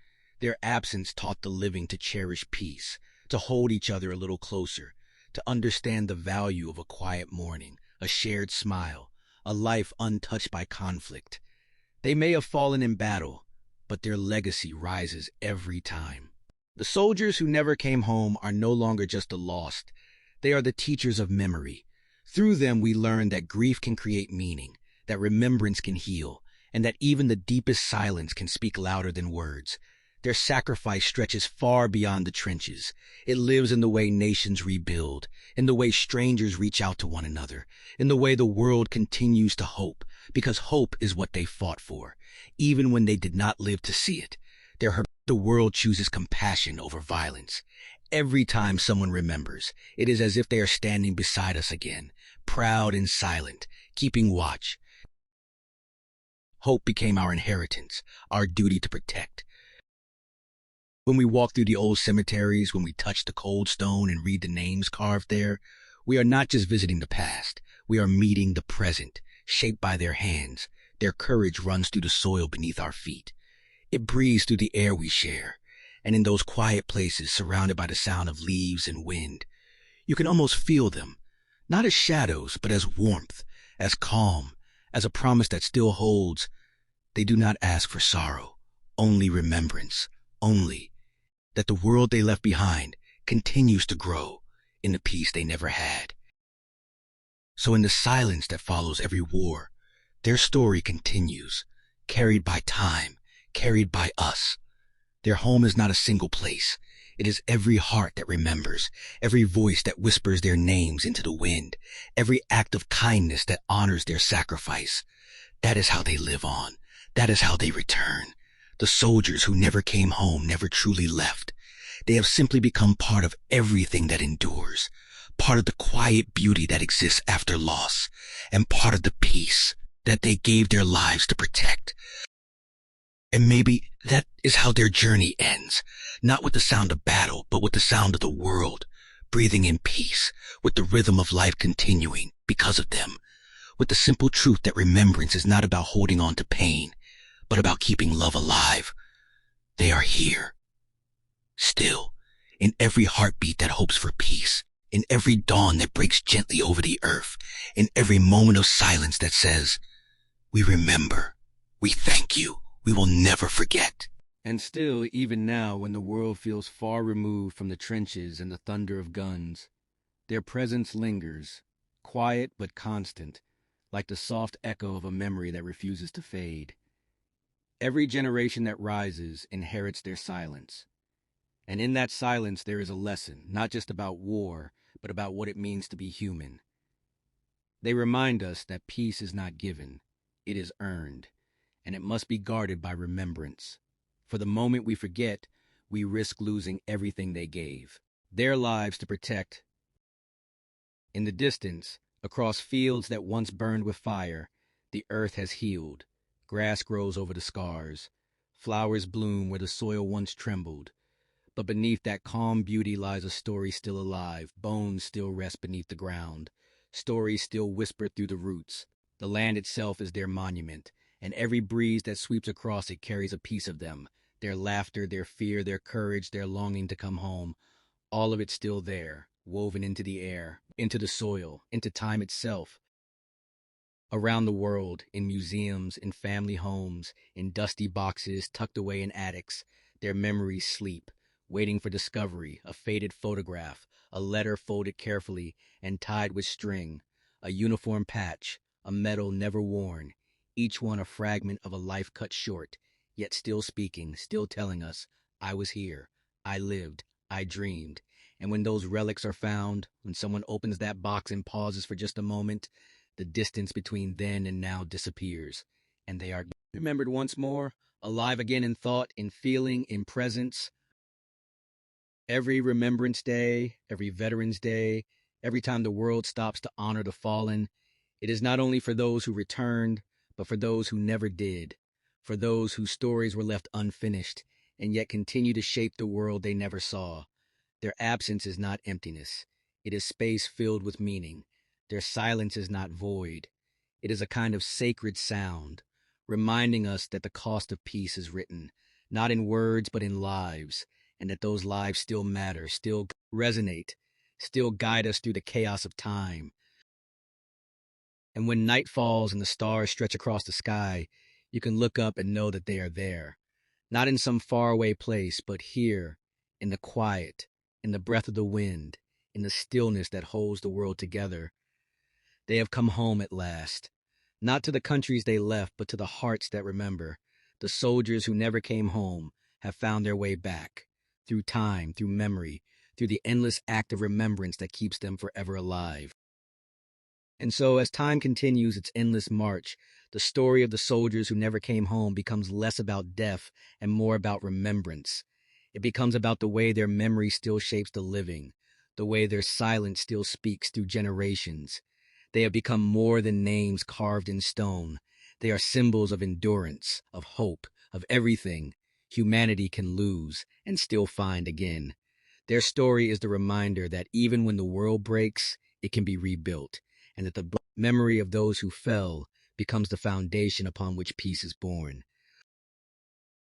Their absence taught the living to cherish peace, to hold each other a little closer, to understand the value of a quiet morning, a shared smile, a life untouched by conflict. They may have fallen in battle, but their legacy rises every time. The soldiers who never came home are no longer just the lost. They are the teachers of memory. Through them we learn that grief can create meaning, that remembrance can heal, and that even the deepest silence can speak louder than words. Their sacrifice stretches far beyond the trenches. It lives in the way nations rebuild, in the way strangers reach out to one another, in the way the world continues to hope, because hope is what they fought for, even when they did not live to see it. The world chooses compassion over violence. Every time someone remembers, it is as if they are standing beside us again, proud and silent, keeping watch. Hope became our inheritance, our duty to protect. When we walk through the old cemeteries, when we touch the cold stone and read the names carved there, we are not just visiting the past. We are meeting the present, shaped by their hands. Their courage runs through the soil beneath our feet. It breathes through the air we share. And in those quiet places, surrounded by the sound of leaves and wind, you can almost feel them, not as shadows, but as warmth, as calm, as a promise that still holds. They do not ask for sorrow, only remembrance, only that the world they left behind continues to grow in the peace they never had. So in the silence that follows every war, their story continues, carried by time, carried by us. Their home is not a single place. It is every heart that remembers, every voice that whispers their names into the wind, every act of kindness that honors their sacrifice. That is how they live on. That is how they return. The soldiers who never came home never truly left. They have simply become part of everything that endures, part of the quiet beauty that exists after loss, and part of the peace that they gave their lives to protect. And maybe that is how their journey ends, not with the sound of battle, but with the sound of the world, breathing in peace, with the rhythm of life continuing because of them, with the simple truth that remembrance is not about holding on to pain, but about keeping love alive. They are here, still, in every heartbeat that hopes for peace, in every dawn that breaks gently over the earth, in every moment of silence that says, "We remember, we thank you, we will never forget." And still, even now, when the world feels far removed from the trenches and the thunder of guns, their presence lingers, quiet but constant, like the soft echo of a memory that refuses to fade. Every generation that rises inherits their silence. And in that silence, there is a lesson, not just about war, but about what it means to be human. They remind us that peace is not given, it is earned, and it must be guarded by remembrance. For the moment we forget, we risk losing everything they gave, their lives to protect. In the distance, across fields that once burned with fire, the earth has healed. Grass grows over the scars. Flowers bloom where the soil once trembled. But beneath that calm beauty lies a story still alive. Bones still rest beneath the ground. Stories still whisper through the roots. The land itself is their monument, and every breeze that sweeps across it carries a piece of them. Their laughter, their fear, their courage, their longing to come home. All of it still there, woven into the air, into the soil, into time itself. Around the world, in museums, in family homes, in dusty boxes tucked away in attics, their memories sleep, waiting for discovery, a faded photograph, a letter folded carefully and tied with string, a uniform patch, a medal never worn, each one a fragment of a life cut short, yet still speaking, still telling us, I was here, I lived, I dreamed. And when those relics are found, when someone opens that box and pauses for just a moment, the distance between then and now disappears, and they are remembered once more, alive again in thought, in feeling, in presence. Every Remembrance Day, every Veterans Day, every time the world stops to honor the fallen, it is not only for those who returned, but for those who never did, for those whose stories were left unfinished and yet continue to shape the world they never saw. Their absence is not emptiness. It is space filled with meaning. Their silence is not void. It is a kind of sacred sound, reminding us that the cost of peace is written, not in words, but in lives, and that those lives still matter, still resonate, still guide us through the chaos of time. And when night falls and the stars stretch across the sky, you can look up and know that they are there, not in some faraway place, but here, in the quiet, in the breath of the wind, in the stillness that holds the world together. They have come home at last, not to the countries they left, but to the hearts that remember. The soldiers who never came home have found their way back, through time, through memory, through the endless act of remembrance that keeps them forever alive. And so, as time continues its endless march, the story of the soldiers who never came home becomes less about death and more about remembrance. It becomes about the way their memory still shapes the living, the way their silence still speaks through generations. They have become more than names carved in stone. They are symbols of endurance, of hope, of everything humanity can lose and still find again. Their story is the reminder that even when the world breaks, it can be rebuilt, and that the memory of those who fell becomes the foundation upon which peace is born.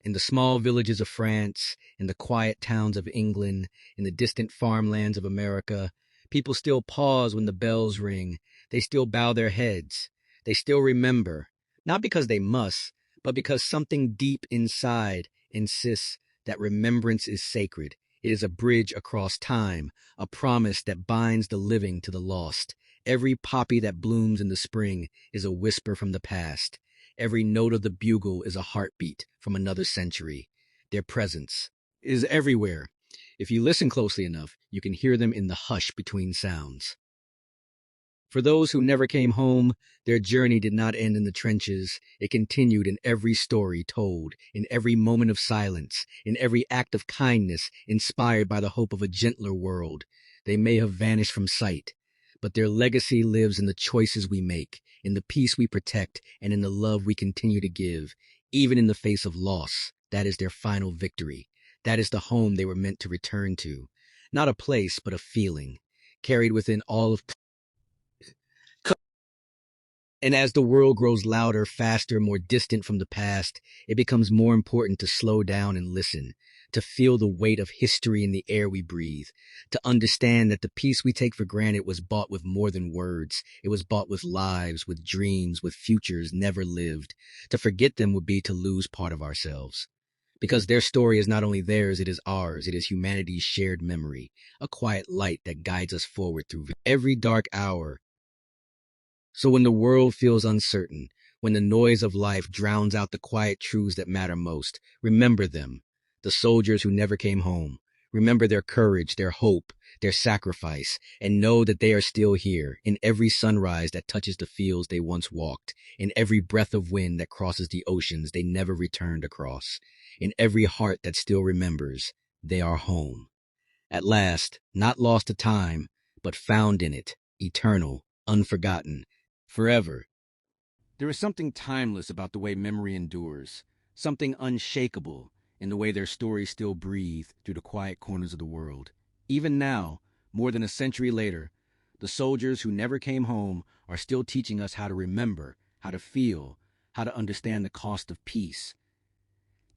In the small villages of France, in the quiet towns of England, in the distant farmlands of America, people still pause when the bells ring. They still bow their heads. They still remember, not because they must, but because something deep inside insists that remembrance is sacred. It is a bridge across time, a promise that binds the living to the lost. Every poppy that blooms in the spring is a whisper from the past. Every note of the bugle is a heartbeat from another century. Their presence is everywhere. If you listen closely enough, you can hear them in the hush between sounds. For those who never came home, their journey did not end in the trenches. It continued in every story told, in every moment of silence, in every act of kindness inspired by the hope of a gentler world. They may have vanished from sight, but their legacy lives in the choices we make, in the peace we protect, and in the love we continue to give, even in the face of loss. That is their final victory. That is the home they were meant to return to. Not a place, but a feeling, carried within all of. And as the world grows louder, faster, more distant from the past, it becomes more important to slow down and listen, to feel the weight of history in the air we breathe, to understand that the peace we take for granted was bought with more than words. It was bought with lives, with dreams, with futures never lived. To forget them would be to lose part of ourselves. Because their story is not only theirs, it is ours. It is humanity's shared memory, a quiet light that guides us forward through every dark hour. So when the world feels uncertain, when the noise of life drowns out the quiet truths that matter most, remember them, the soldiers who never came home. Remember their courage, their hope, their sacrifice, and know that they are still here, in every sunrise that touches the fields they once walked, in every breath of wind that crosses the oceans they never returned across, in every heart that still remembers, they are home. At last, not lost to time, but found in it, eternal, unforgotten, forever. There is something timeless about the way memory endures, something unshakable in the way their stories still breathe through the quiet corners of the world. Even now, more than a century later, the soldiers who never came home are still teaching us how to remember, how to feel, how to understand the cost of peace.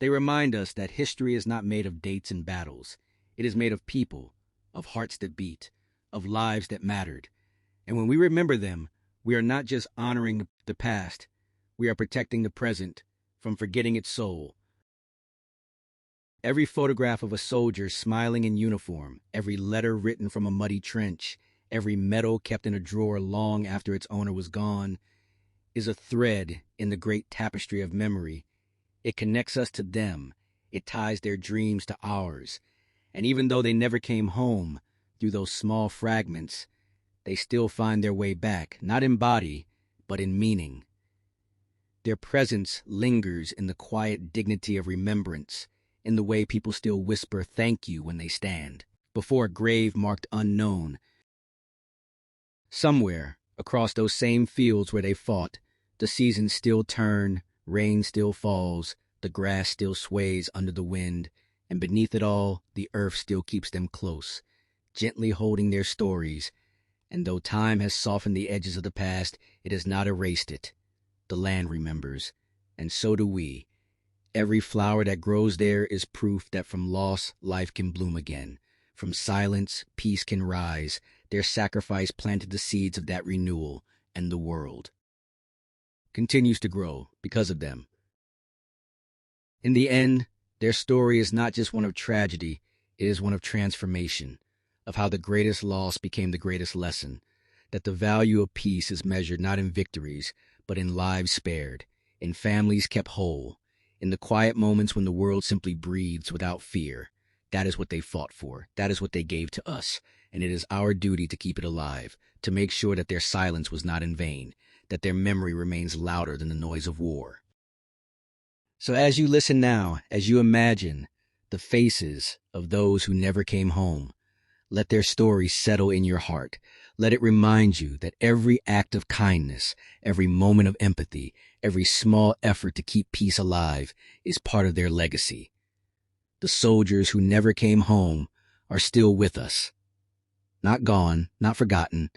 They remind us that history is not made of dates and battles. It is made of people, of hearts that beat, of lives that mattered. And when we remember them, we are not just honoring the past, we are protecting the present from forgetting its soul. Every photograph of a soldier smiling in uniform, every letter written from a muddy trench, every medal kept in a drawer long after its owner was gone, is a thread in the great tapestry of memory. It connects us to them. It ties their dreams to ours. And even though they never came home, through those small fragments, they still find their way back, not in body, but in meaning. Their presence lingers in the quiet dignity of remembrance, in the way people still whisper thank you when they stand, before a grave marked unknown. Somewhere, across those same fields where they fought, the seasons still turn, rain still falls, the grass still sways under the wind, and beneath it all, the earth still keeps them close, gently holding their stories. And though time has softened the edges of the past, it has not erased it. The land remembers, and so do we. Every flower that grows there is proof that from loss, life can bloom again. From silence, peace can rise. Their sacrifice planted the seeds of that renewal, and the world continues to grow because of them. In the end, their story is not just one of tragedy, it is one of transformation, of how the greatest loss became the greatest lesson, that the value of peace is measured not in victories, but in lives spared, in families kept whole, in the quiet moments when the world simply breathes without fear. That is what they fought for. That is what they gave to us. And it is our duty to keep it alive, to make sure that their silence was not in vain, that their memory remains louder than the noise of war. So as you listen now, as you imagine the faces of those who never came home, let their story settle in your heart. Let it remind you that every act of kindness, every moment of empathy, every small effort to keep peace alive is part of their legacy. The soldiers who never came home are still with us. Not gone, not forgotten,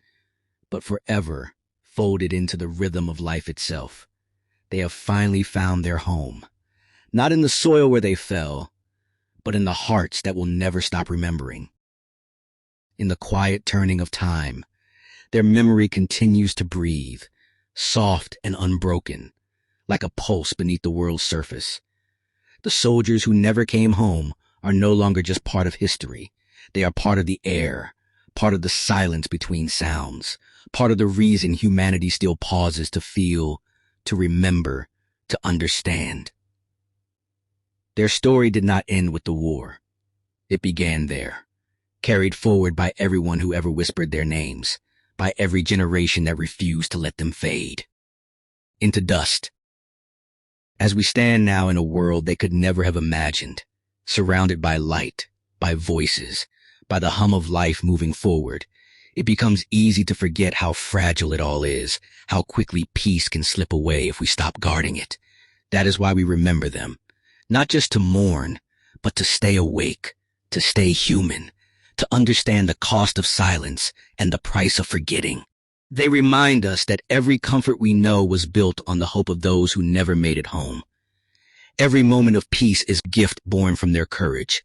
but forever folded into the rhythm of life itself. They have finally found their home. Not in the soil where they fell, but in the hearts that will never stop remembering. In the quiet turning of time, their memory continues to breathe, soft and unbroken, like a pulse beneath the world's surface. The soldiers who never came home are no longer just part of history. They are part of the air, part of the silence between sounds, part of the reason humanity still pauses to feel, to remember, to understand. Their story did not end with the war. It began there, carried forward by everyone who ever whispered their names, by every generation that refused to let them fade into dust. As we stand now in a world they could never have imagined, surrounded by light, by voices, by the hum of life moving forward, it becomes easy to forget how fragile it all is, how quickly peace can slip away if we stop guarding it. That is why we remember them, not just to mourn, but to stay awake, to stay human, to understand the cost of silence and the price of forgetting. They remind us that every comfort we know was built on the hope of those who never made it home. Every moment of peace is a gift born from their courage.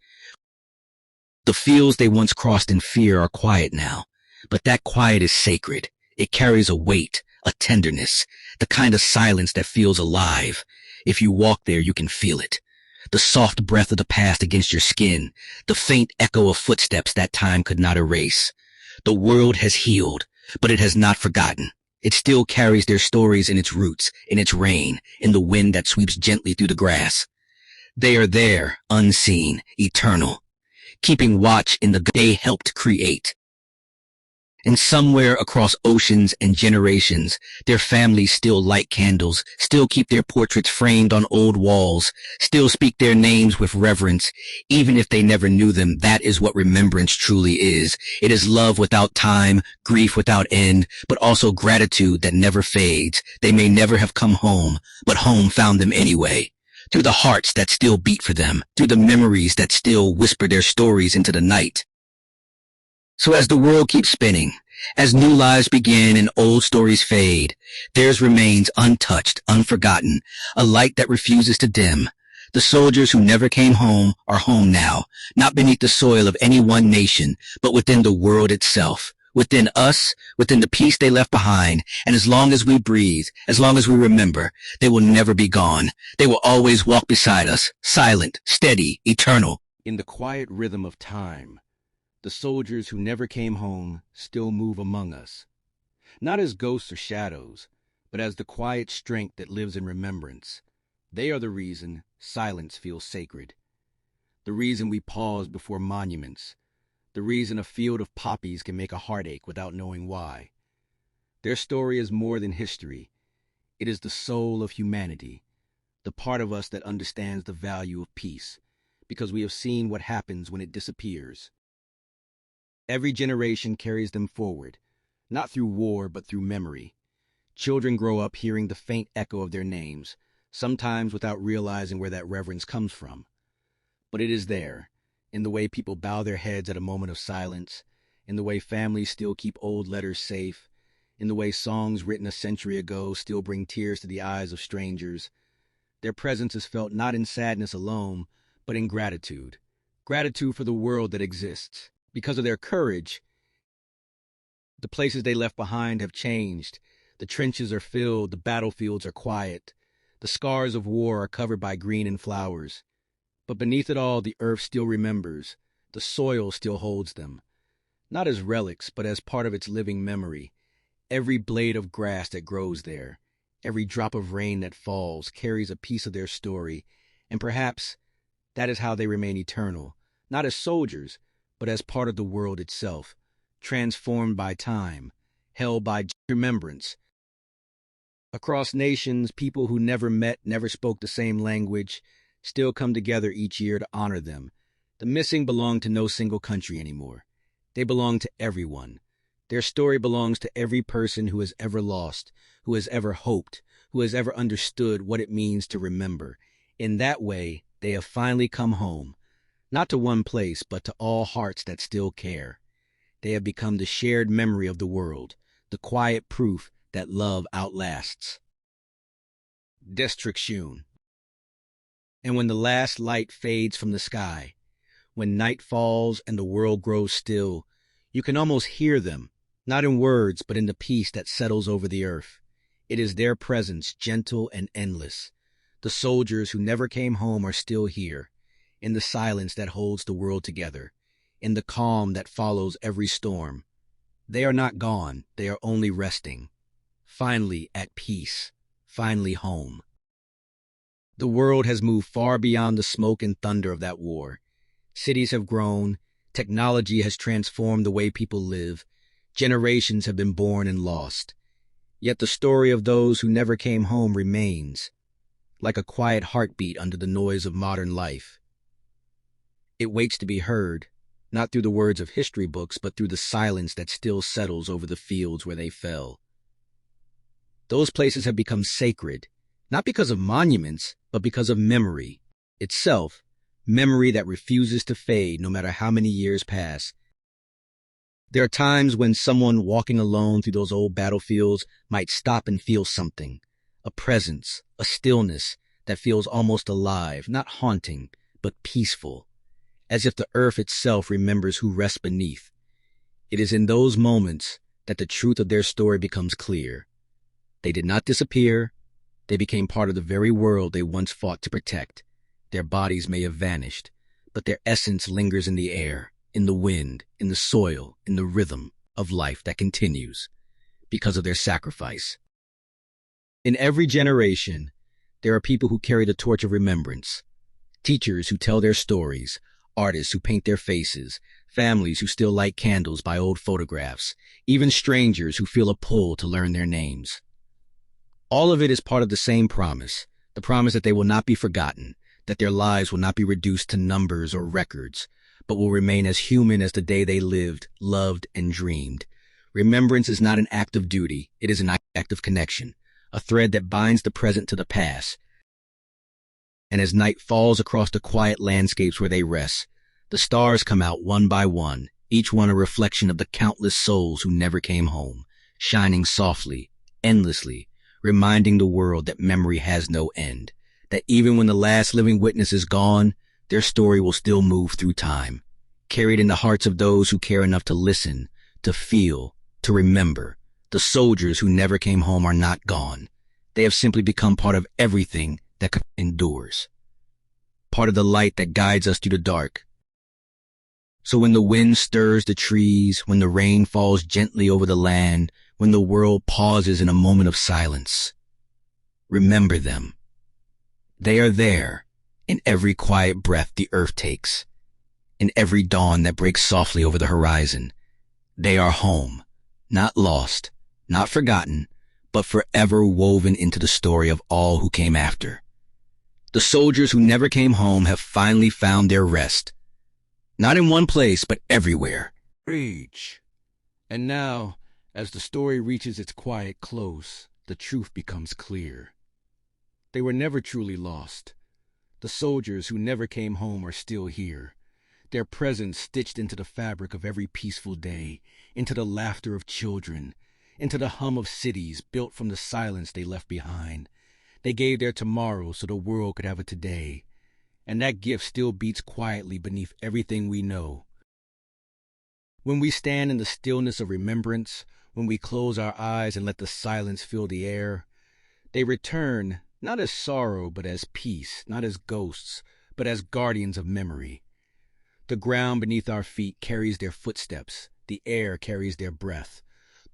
The fields they once crossed in fear are quiet now, but that quiet is sacred. It carries a weight, a tenderness, the kind of silence that feels alive. If you walk there, you can feel it. the soft breath of the past against your skin, the faint echo of footsteps that time could not erase. The world has healed, but it has not forgotten. It still carries their stories in its roots, in its rain, in the wind that sweeps gently through the grass. They are there, unseen, eternal, keeping watch in the they helped create. And somewhere across oceans and generations, their families still light candles, still keep their portraits framed on old walls, still speak their names with reverence. Even if they never knew them, that is what remembrance truly is. It is love without time, grief without end, but also gratitude that never fades. They may never have come home, but home found them anyway. Through the hearts that still beat for them, through the memories that still whisper their stories into the night. So as the world keeps spinning, as new lives begin and old stories fade, theirs remains untouched, unforgotten, a light that refuses to dim. The soldiers who never came home are home now, not beneath the soil of any one nation, but within the world itself, within us, within the peace they left behind. And as long as we breathe, as long as we remember, they will never be gone. They will always walk beside us, silent, steady, eternal. In the quiet rhythm of time, the soldiers who never came home still move among us, not as ghosts or shadows, but as the quiet strength that lives in remembrance. They are the reason silence feels sacred, the reason we pause before monuments, the reason a field of poppies can make a heartache without knowing why. Their story is more than history. It is the soul of humanity, the part of us that understands the value of peace, because we have seen what happens when it disappears. Every generation carries them forward, not through war, but through memory. Children grow up hearing the faint echo of their names, sometimes without realizing where that reverence comes from. But it is there, in the way people bow their heads at a moment of silence, in the way families still keep old letters safe, in the way songs written a century ago still bring tears to the eyes of strangers. Their presence is felt not in sadness alone, but in gratitude. Gratitude for the world that exists. Because of their courage, the places they left behind have changed. The trenches are filled, the battlefields are quiet. The scars of war are covered by green and flowers. But beneath it all, the earth still remembers. The soil still holds them. Not as relics, but as part of its living memory. Every blade of grass that grows there, every drop of rain that falls, carries a piece of their story. And perhaps that is how they remain eternal, not as soldiers, but as part of the world itself, transformed by time, held by remembrance. Across nations, people who never met, never spoke the same language, still come together each year to honor them. The missing belong to no single country anymore. They belong to everyone. Their story belongs to every person who has ever lost, who has ever hoped, who has ever understood what it means to remember. In that way, they have finally come home. Not to one place, but to all hearts that still care. They have become the shared memory of the world, the quiet proof that love outlasts. Destruction. And when the last light fades from the sky, when night falls and the world grows still, you can almost hear them, not in words, but in the peace that settles over the earth. It is their presence, gentle and endless. The soldiers who never came home are still here. In the silence that holds the world together, in the calm that follows every storm. They are not gone, they are only resting. Finally at peace, finally home. The world has moved far beyond the smoke and thunder of that war. Cities have grown, technology has transformed the way people live, generations have been born and lost. Yet the story of those who never came home remains, like a quiet heartbeat under the noise of modern life. It waits to be heard, not through the words of history books, but through the silence that still settles over the fields where they fell. Those places have become sacred, not because of monuments, but because of memory itself, memory that refuses to fade no matter how many years pass. There are times when someone walking alone through those old battlefields might stop and feel something, a presence, a stillness that feels almost alive, not haunting, but peaceful. As if the earth itself remembers who rests beneath. It is in those moments that the truth of their story becomes clear. They did not disappear. They became part of the very world they once fought to protect. Their bodies may have vanished, but their essence lingers in the air, in the wind, in the soil, in the rhythm of life that continues because of their sacrifice. In every generation, there are people who carry the torch of remembrance, teachers who tell their stories, artists who paint their faces, families who still light candles by old photographs, even strangers who feel a pull to learn their names. All of it is part of the same promise, the promise that they will not be forgotten, that their lives will not be reduced to numbers or records, but will remain as human as the day they lived, loved, and dreamed. Remembrance is not an act of duty, it is an act of connection, a thread that binds the present to the past. And as night falls across the quiet landscapes where they rest, the stars come out one by one, each one a reflection of the countless souls who never came home, shining softly, endlessly, reminding the world that memory has no end, that even when the last living witness is gone, their story will still move through time, carried in the hearts of those who care enough to listen, to feel, to remember. The soldiers who never came home are not gone. They have simply become part of everything that endures, part of the light that guides us through the dark. So when the wind stirs the trees, when the rain falls gently over the land, when the world pauses in a moment of silence, remember them. They are there in every quiet breath the earth takes, in every dawn that breaks softly over the horizon. They are home, not lost, not forgotten, but forever woven into the story of all who came after. The soldiers who never came home have finally found their rest, not in one place, but everywhere. Preach. And now, as the story reaches its quiet close, the truth becomes clear. They were never truly lost. The soldiers who never came home are still here, their presence stitched into the fabric of every peaceful day, into the laughter of children, into the hum of cities built from the silence they left behind. They gave their tomorrow so the world could have a today, and that gift still beats quietly beneath everything we know. When we stand in the stillness of remembrance, when we close our eyes and let the silence fill the air, they return not as sorrow but as peace, not as ghosts, but as guardians of memory. The ground beneath our feet carries their footsteps, the air carries their breath.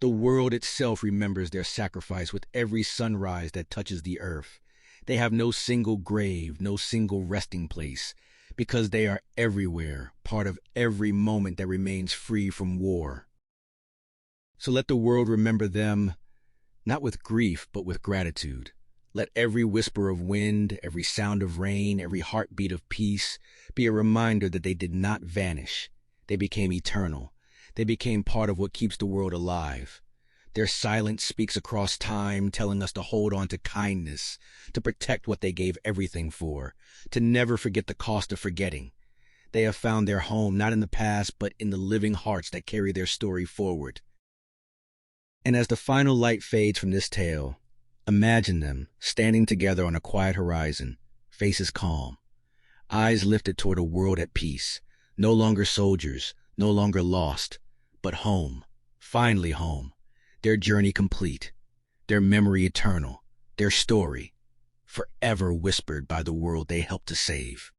The world itself remembers their sacrifice with every sunrise that touches the earth. They have no single grave, no single resting place, because they are everywhere, part of every moment that remains free from war. So let the world remember them, not with grief, but with gratitude. Let every whisper of wind, every sound of rain, every heartbeat of peace be a reminder that they did not vanish. They became eternal. They became part of what keeps the world alive. Their silence speaks across time, telling us to hold on to kindness, to protect what they gave everything for, to never forget the cost of forgetting. They have found their home not in the past, but in the living hearts that carry their story forward. And as the final light fades from this tale, imagine them standing together on a quiet horizon, faces calm, eyes lifted toward a world at peace, no longer soldiers, no longer lost, but home, finally home, their journey complete, their memory eternal, their story forever whispered by the world they helped to save.